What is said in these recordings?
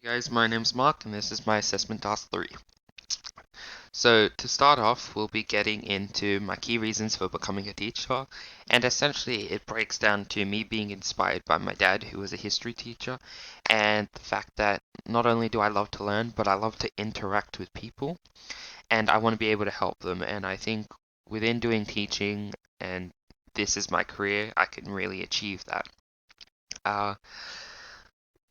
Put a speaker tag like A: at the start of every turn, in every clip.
A: Hey guys, my name's Mark and this is my assessment task 3. So to start off, we'll be getting into my key reasons for becoming a teacher, and essentially it breaks down to me being inspired by my dad, who was a history teacher, and the fact that not only do I love to learn, but I love to interact with people, and I want to be able to help them, and I think within doing teaching, and this is my career, I can really achieve that. Uh,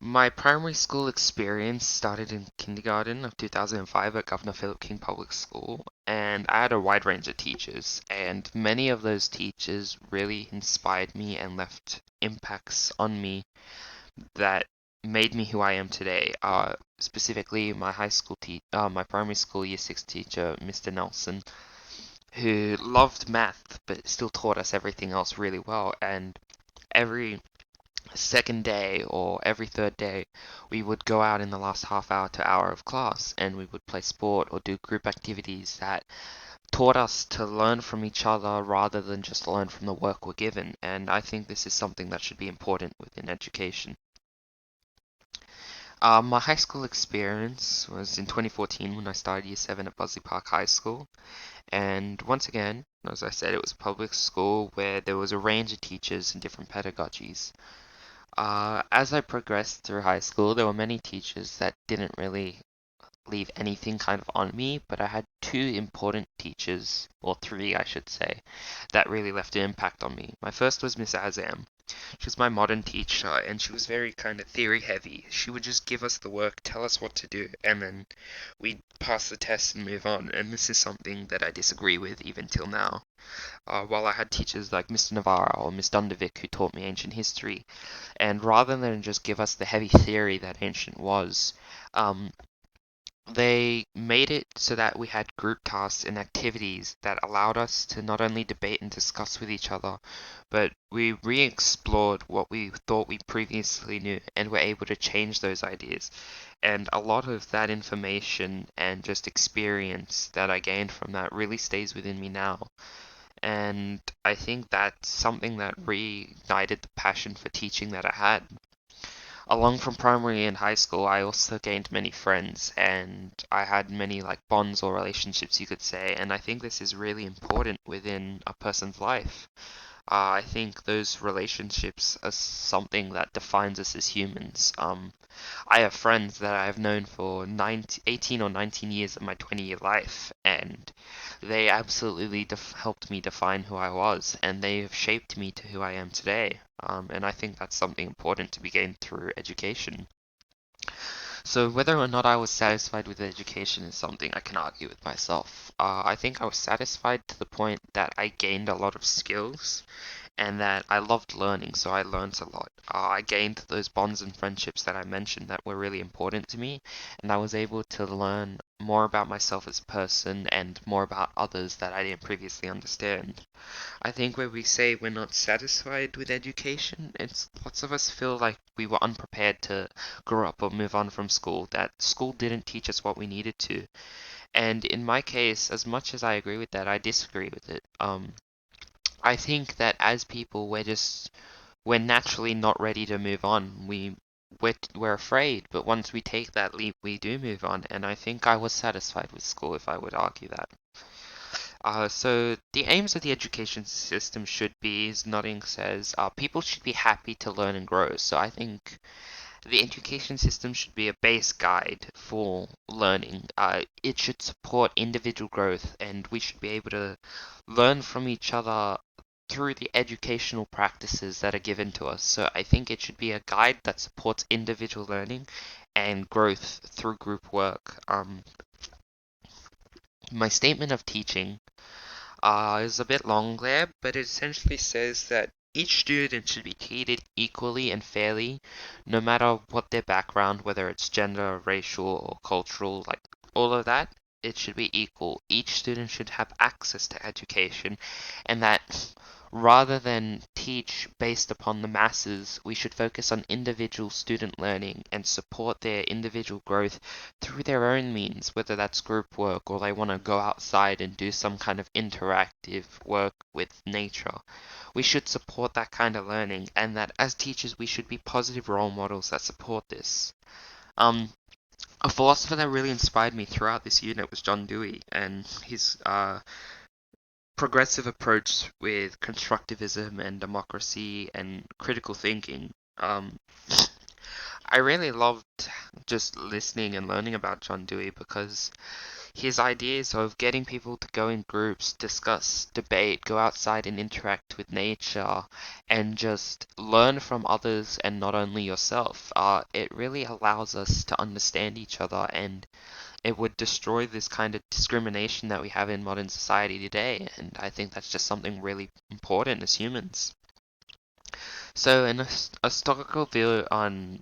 A: My primary school experience started in kindergarten of 2005 at Governor Philip King Public School, and I had a wide range of teachers, and many of those teachers really inspired me and left impacts on me that made me who I am today. Specifically, my primary school year six teacher, Mr. Nelson, who loved math but still taught us everything else really well, and every second day or every third day, we would go out in the last half hour to hour of class and we would play sport or do group activities that taught us to learn from each other rather than just learn from the work we're given. And I think this is something that should be important within education. My high school experience was in 2014 when I started year 7 at Buzzley Park High School. And once again, as I said, it was a public school where there was a range of teachers and different pedagogies. As I progressed through high school, there were many teachers that didn't really leave anything kind of on me, but I had two important teachers, or three, I should say, that really left an impact on me. My first was Miss Azam. She was my modern teacher, and she was very kind of theory heavy. She would just give us the work, tell us what to do, and then we'd pass the test and move on. And this is something that I disagree with even till now. While I had teachers like Mr. Navarra or Miss Dundervik who taught me ancient history, and rather than just give us the heavy theory that ancient was, um, they made it so that we had group tasks and activities that allowed us to not only debate and discuss with each other, but we re explored what we thought we previously knew and were able to change those ideas. And a lot of that information and just experience that I gained from that really stays within me now. And I think that's something that reignited the passion for teaching that I had. Along from primary and high school, I also gained many friends and I had many like bonds or relationships, you could say, and I think this is really important within a person's life. I think those relationships are something that defines us as humans. I have friends that I have known for 18 or 19 years of my 20-year life, and they absolutely helped me define who I was, and they have shaped me to who I am today. And I think that's something important to be gained through education. So whether or not I was satisfied with education is something I can argue with myself. I think I was satisfied to the point that I gained a lot of skills and that I loved learning, so I learned a lot. I gained those bonds and friendships that I mentioned that were really important to me, and I was able to learn more about myself as a person and more about others that I didn't previously understand. I think where we say we're not satisfied with education, it's lots of us feel like we were unprepared to grow up or move on from school, that school didn't teach us what we needed to. And in my case, as much as I agree with that, I disagree with it. I think that as people, we're naturally not ready to move on. We're afraid, but once we take that leap, we do move on. And I think I was satisfied with school, if I would argue that. So the aims of the education system should be, as Nodding says, people should be happy to learn and grow. So I think the education system should be a base guide for learning. It should support individual growth, and we should be able to learn from each other through the educational practices that are given to us. So I think it should be a guide that supports individual learning and growth through group work. My statement of teaching is a bit long there, but it essentially says that each student should be treated equally and fairly, no matter what their background, whether it's gender, racial, or cultural, like all of that. It should be equal. Each student should have access to education, and that rather than teach based upon the masses, we should focus on individual student learning and support their individual growth through their own means, whether that's group work or they want to go outside and do some kind of interactive work with nature. We should support that kind of learning, and that as teachers, we should be positive role models that support this. A philosopher that really inspired me throughout this unit was John Dewey, and his progressive approach with constructivism and democracy and critical thinking. I really loved just listening and learning about John Dewey because his ideas of getting people to go in groups, discuss, debate, go outside and interact with nature, and just learn from others and not only yourself, it really allows us to understand each other, and it would destroy this kind of discrimination that we have in modern society today. And I think that's just something really important as humans. So, in a historical view on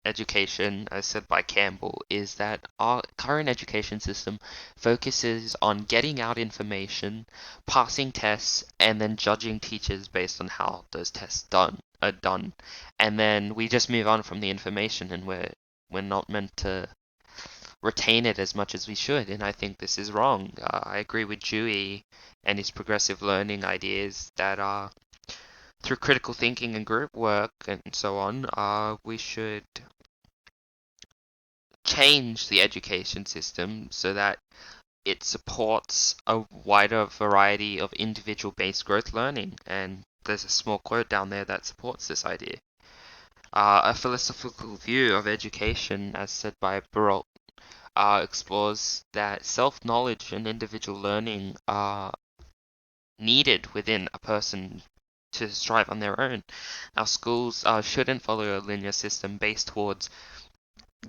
A: education, as said by Campbell, is that our current education system focuses on getting out information, passing tests, and then judging teachers based on how those tests are done. And then we just move on from the information, and we're not meant to retain it as much as we should. And I think this is wrong. I agree with Dewey and his progressive learning ideas that through critical thinking and group work and so on, we should change the education system so that it supports a wider variety of individual-based growth learning. And there's a small quote down there that supports this idea. A philosophical view of education, as said by Barol, explores that self-knowledge and individual learning are needed within a person to strive on their own. Our schools shouldn't follow a linear system based towards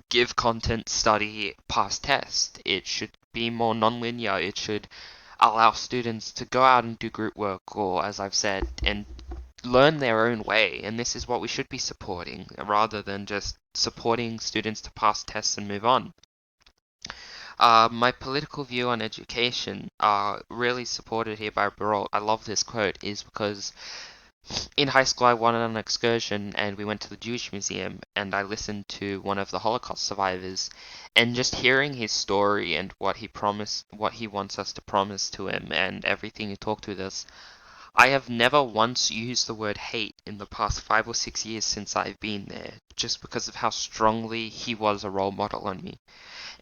A: give content, study, pass test. It should be more non-linear. It should allow students to go out and do group work, or as I've said, and learn their own way. And this is what we should be supporting, rather than just supporting students to pass tests and move on. My political view on education, really supported here by Barol, I love this quote, is because in high school I went on an excursion and we went to the Jewish Museum and I listened to one of the Holocaust survivors, and just hearing his story and what he promised, what he wants us to promise to him and everything he talked with us, I have never once used the word hate in the past 5 or 6 years since I've been there, just because of how strongly he was a role model on me.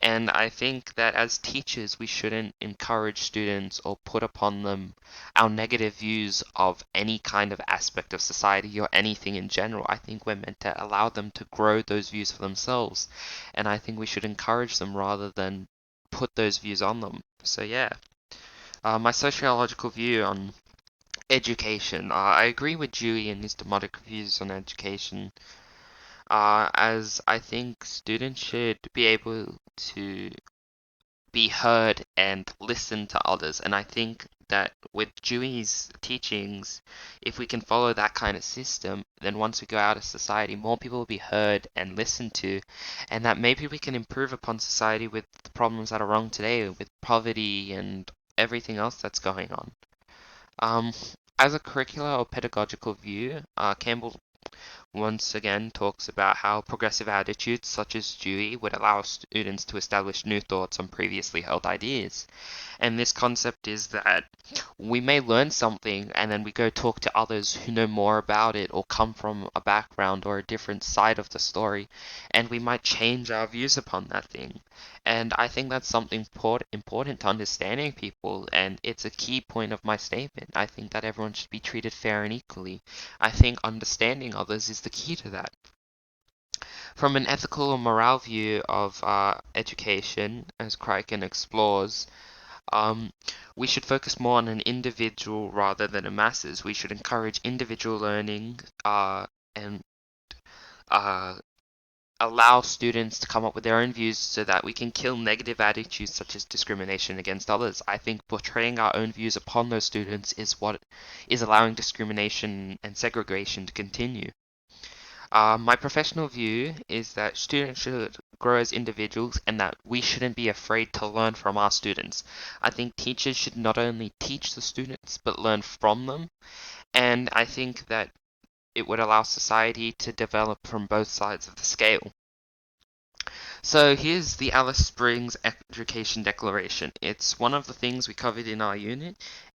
A: And I think that as teachers, we shouldn't encourage students or put upon them our negative views of any kind of aspect of society or anything in general. I think we're meant to allow them to grow those views for themselves. And I think we should encourage them rather than put those views on them. So, yeah. My sociological view on education. I agree with Dewey and his democratic views on education, as I think students should be able to be heard and listen to others. And I think that with Dewey's teachings, if we can follow that kind of system, then once we go out of society, more people will be heard and listened to, and that maybe we can improve upon society with the problems that are wrong today, with poverty and everything else that's going on. Um, as a curricular or pedagogical view, Campbell once again talks about how progressive attitudes such as Dewey would allow students to establish new thoughts on previously held ideas. And this concept is that we may learn something and then we go talk to others who know more about it or come from a background or a different side of the story, and we might change our views upon that thing. And I think that's something important to understanding people, and it's a key point of my statement. I think that everyone should be treated fair and equally. I think understanding others is the key to that. From an ethical or moral view of education, as Crichton explores, um, we should focus more on an individual rather than a masses. We should encourage individual learning and uh, allow students to come up with their own views so that we can kill negative attitudes such as discrimination against others. I think portraying our own views upon those students is what is allowing discrimination and segregation to continue. My professional view is that students should grow as individuals and that we shouldn't be afraid to learn from our students. I think teachers should not only teach the students but learn from them, and I think that it would allow society to develop from both sides of the scale. So here's the Alice Springs Education Declaration. It's one of the things we covered in our unit,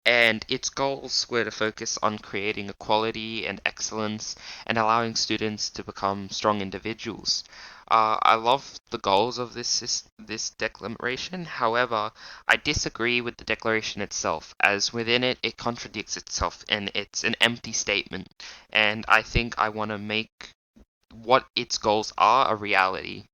A: and its goals were to focus on creating equality and excellence and allowing students to become strong individuals. I love the goals of this declaration. However, I disagree with the declaration itself, as within it, it contradicts itself and it's an empty statement. And I think I want to make what its goals are a reality.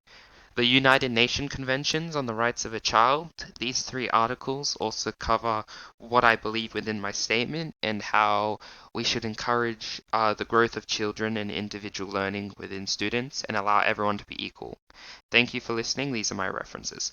A: The United Nations Conventions on the Rights of a Child, these three articles also cover what I believe within my statement and how we should encourage the growth of children and individual learning within students and allow everyone to be equal. Thank you for listening. These are my references.